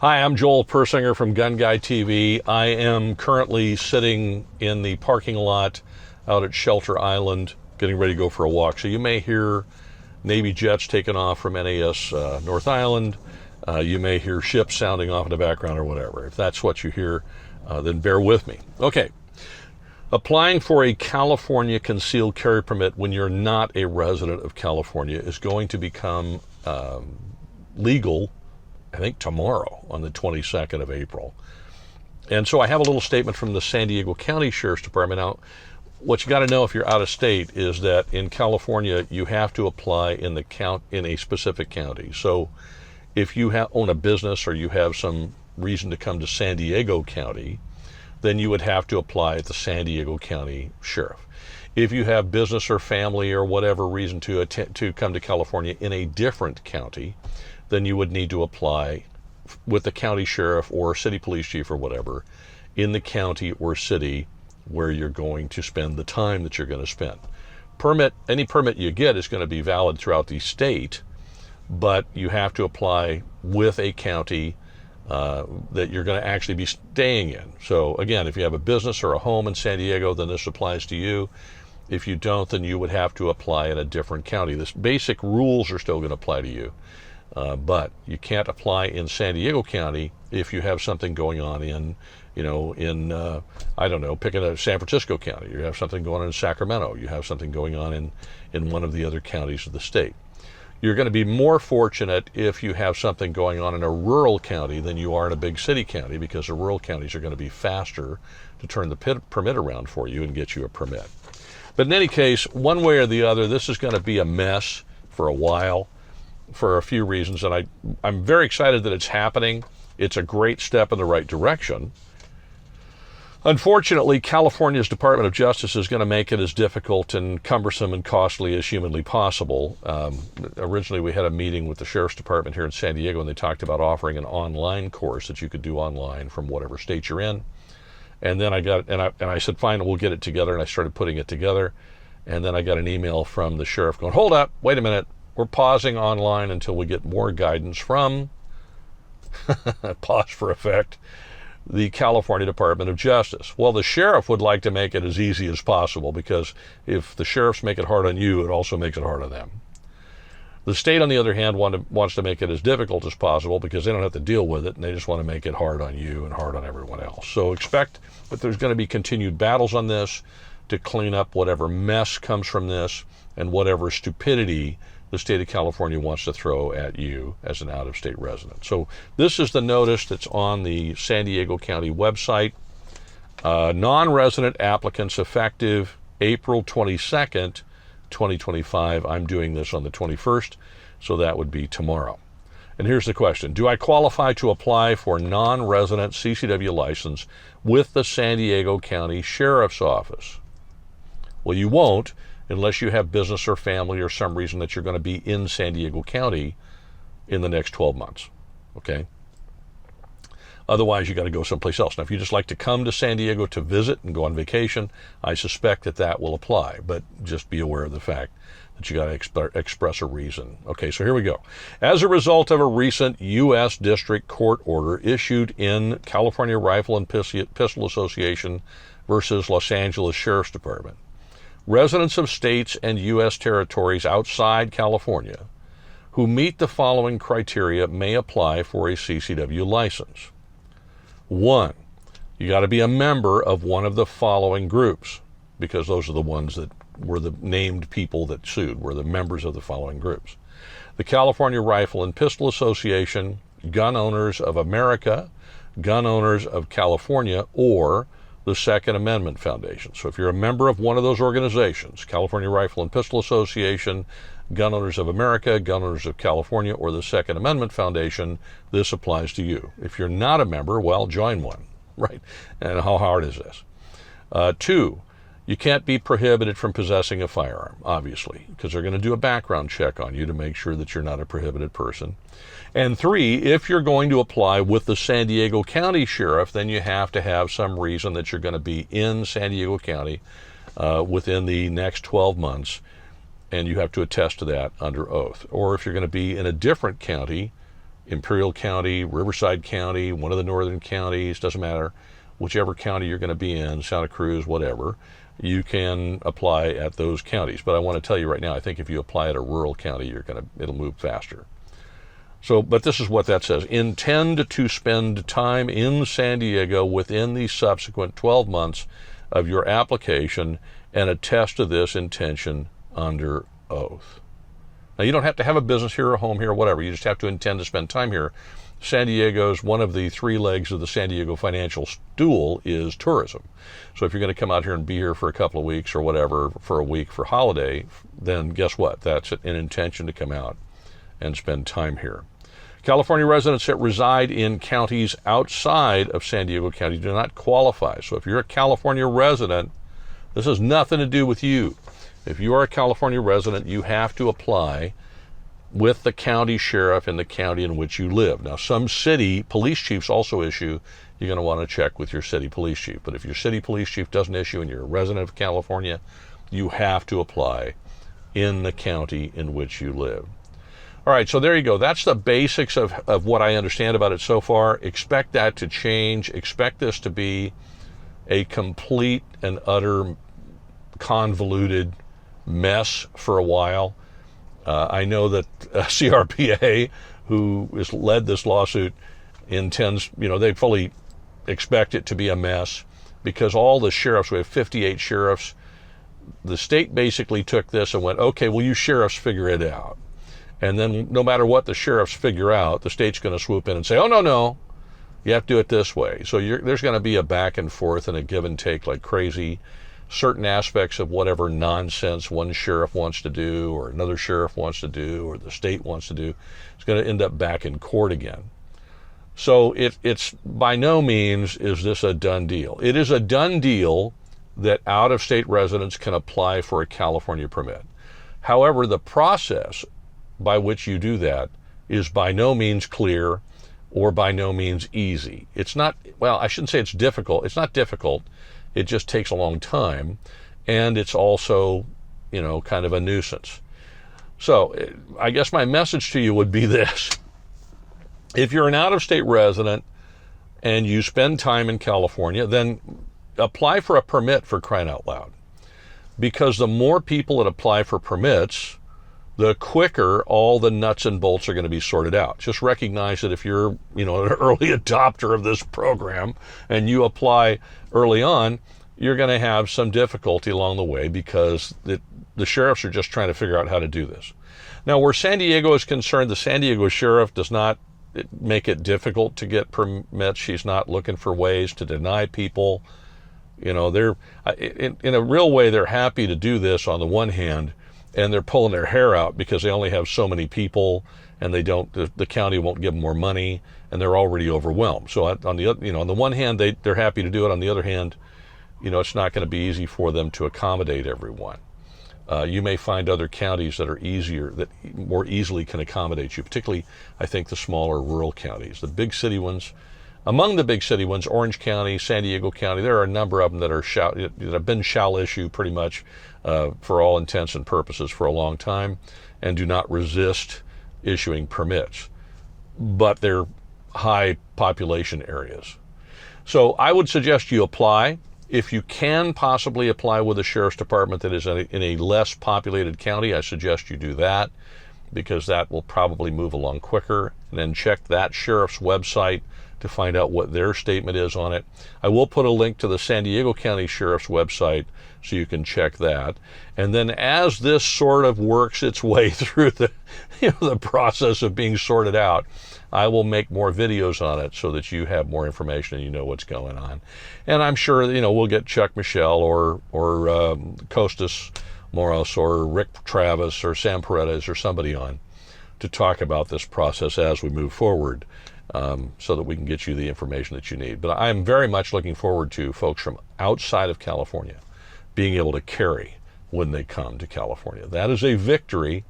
Hi, I'm Joel Persinger from GunGuyTV. I am currently sitting in the parking lot out at Shelter Island, getting ready to go for a walk. So you may hear Navy jets taking off from NAS North Island. You may hear ships sounding off in the background or whatever. If that's what you hear, then bear with me. Okay. Applying for a California concealed carry permit when you're not a resident of California is going to become legal, I think, tomorrow on the 22nd of April. And so I have a little statement from the San Diego County Sheriff's Department. Now, what you got to know if you're out of state is that in California, you have to apply in a specific county. So if you own a business or you have some reason to come to San Diego County, then you would have to apply at the San Diego County Sheriff. If you have business or family or whatever reason to come to California in a different county, then you would need to apply with the county sheriff or city police chief or whatever in the county or city where you're going to spend the time that you're going to spend. Any permit you get is going to be valid throughout the state, but you have to apply with a county that you're going to actually be staying in. So again, if you have a business or a home in San Diego, then this applies to you. If you don't, then you would have to apply in a different county. The basic rules are still going to apply to you. But you can't apply in San Diego County if you have something going on I don't know, pick a San Francisco County. You have something going on in Sacramento. You have something going on in one of the other counties of the state. You're going to be more fortunate if you have something going on in a rural county than you are in a big city county, because the rural counties are going to be faster to turn the permit around for you and get you a permit. But in any case, one way or the other, this is going to be a mess for a while, for a few reasons, and I'm very excited that it's happening. It's a great step in the right direction. Unfortunately, California's Department of Justice is going to make it as difficult and cumbersome and costly as humanly possible. Originally, we had a meeting with the Sheriff's Department here in San Diego, and they talked about offering an online course that you could do online from whatever state you're in. And then I said, fine, we'll get it together, and I started putting it together. And then I got an email from the sheriff going, hold up, wait a minute. We're pausing online until we get more guidance from, pause for effect, the California Department of Justice. Well, the sheriff would like to make it as easy as possible, because if the sheriffs make it hard on you, it also makes it hard on them. The state, on the other hand, wants to make it as difficult as possible because they don't have to deal with it, and they just want to make it hard on you and hard on everyone else. So expect that there's going to be continued battles on this to clean up whatever mess comes from this and whatever stupidity the state of California wants to throw at you as an out-of-state resident. So this is the notice that's on the San Diego County website. Non-resident applicants effective April 22nd, 2025. I'm doing this on the 21st, so that would be tomorrow. And here's the question. Do I qualify to apply for non-resident CCW license with the San Diego County Sheriff's Office? Well, you won't, unless you have business or family or some reason that you're going to be in San Diego County in the next 12 months, okay? Otherwise, you got to go someplace else. Now, if you just like to come to San Diego to visit and go on vacation, I suspect that will apply, but just be aware of the fact that you got to express a reason. Okay, so here we go. As a result of a recent U.S. District Court order issued in California Rifle and Pistol Association versus Los Angeles Sheriff's Department, residents of states and U.S. territories outside California who meet the following criteria may apply for a CCW license. 1, you got to be a member of one of the following groups, because those are the ones that were the named people that sued, were the members of the following groups: the California Rifle and Pistol Association, Gun Owners of America, Gun Owners of California, or the Second Amendment Foundation. So if you're a member of one of those organizations, California Rifle and Pistol Association, Gun Owners of America, Gun Owners of California, or the Second Amendment Foundation, this applies to you. If you're not a member, well, join one, right? And how hard is this? 2, you can't be prohibited from possessing a firearm, obviously, because they're going to do a background check on you to make sure that you're not a prohibited person. And 3, if you're going to apply with the San Diego County Sheriff, then you have to have some reason that you're going to be in San Diego County within the next 12 months, and you have to attest to that under oath. Or if you're going to be in a different county Imperial County, Riverside County, one of the northern counties, doesn't matter, whichever county you're going to be in, Santa Cruz, whatever, you can apply at those counties. But I want to tell you right now, I think if you apply at a rural county, it'll move faster. So, but this is what that says. Intend to spend time in San Diego within the subsequent 12 months of your application and attest to this intention under oath. Now, you don't have to have a business here, a home here, whatever. You just have to intend to spend time here. San Diego's, one of the three legs of the San Diego financial stool is tourism. So if you're going to come out here and be here for a couple of weeks or whatever, for a week for holiday, then guess what? That's an intention to come out and spend time here. California residents that reside in counties outside of San Diego County do not qualify. So if you're a California resident, this has nothing to do with you. If you are a California resident, you have to apply with the county sheriff in the county in which you live. Now, some city police chiefs also issue. You're going to want to check with your city police chief. But if your city police chief doesn't issue and you're a resident of California, you have to apply in the county in which you live. All right, so there you go. That's the basics of what I understand about it so far. Expect that to change. Expect this to be a complete and utter convoluted mess for a while. I know that CRPA, who has led this lawsuit, intends, they fully expect it to be a mess because all the sheriffs, we have 58 sheriffs, the state basically took this and went, okay, well, you sheriffs figure it out. And then no matter what the sheriffs figure out, the state's going to swoop in and say, oh, no, you have to do it this way. So there's going to be a back and forth and a give and take like crazy. Certain aspects of whatever nonsense one sheriff wants to do or another sheriff wants to do or the state wants to do, it's going to end up back in court again. So it's by no means is this a done deal. It is a done deal that out-of-state residents can apply for a California permit. However, the process by which you do that is by no means clear or by no means easy. It's not, well, I shouldn't say it's difficult. It's not difficult. It just takes a long time, and it's also, kind of a nuisance. So I guess my message to you would be this. If you're an out-of-state resident and you spend time in California, then apply for a permit, for crying out loud. Because the more people that apply for permits, the quicker all the nuts and bolts are going to be sorted out. Just recognize that if you're, an early adopter of this program and you apply early on, you're going to have some difficulty along the way because the sheriffs are just trying to figure out how to do this. Now, where San Diego is concerned, the San Diego sheriff does not make it difficult to get permits. She's not looking for ways to deny people. They're in a real way, they're happy to do this on the one hand, and they're pulling their hair out because they only have so many people and the county won't give them more money and they're already overwhelmed. So on the one hand, they're happy to do it. On the other hand, it's not going to be easy for them to accommodate everyone. You may find other counties that are easier, that more easily can accommodate you, particularly, I think, the smaller rural counties. The big city ones, among the big city ones, Orange County, San Diego County, there are a number of them that have been shall issue pretty much for all intents and purposes for a long time and do not resist issuing permits. But they're high population areas. So I would suggest you apply. If you can possibly apply with a sheriff's department that is in a less populated county, I suggest you do that because that will probably move along quicker. And then check that sheriff's website to find out what their statement is on it. I will put a link to the San Diego County Sheriff's website so you can check that. And then as this sort of works its way through the process of being sorted out, I will make more videos on it so that you have more information and you know what's going on. And I'm sure, we'll get Chuck Michelle or Costas Moros or Rick Travis or Sam Paredes or somebody on to talk about this process as we move forward. So that we can get you the information that you need. But I'm very much looking forward to folks from outside of California being able to carry when they come to California. That is a victory.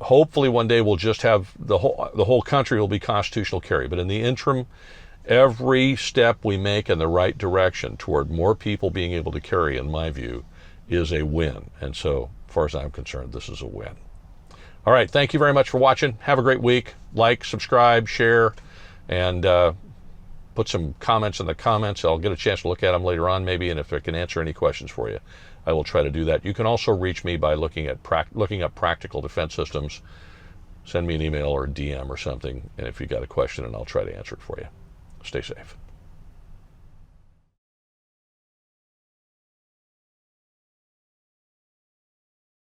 Hopefully one day we'll just have the whole country will be constitutional carry. But in the interim, every step we make in the right direction toward more people being able to carry, in my view, is a win. And so, as far as I'm concerned, this is a win. All right, thank you very much for watching. Have a great week. Like, subscribe, share, and put some comments in the comments. I'll get a chance to look at them later on maybe, and if I can answer any questions for you, I will try to do that. You can also reach me by looking up Practical Defense Systems. Send me an email or a DM or something, and if you got a question, and I'll try to answer it for you. Stay safe.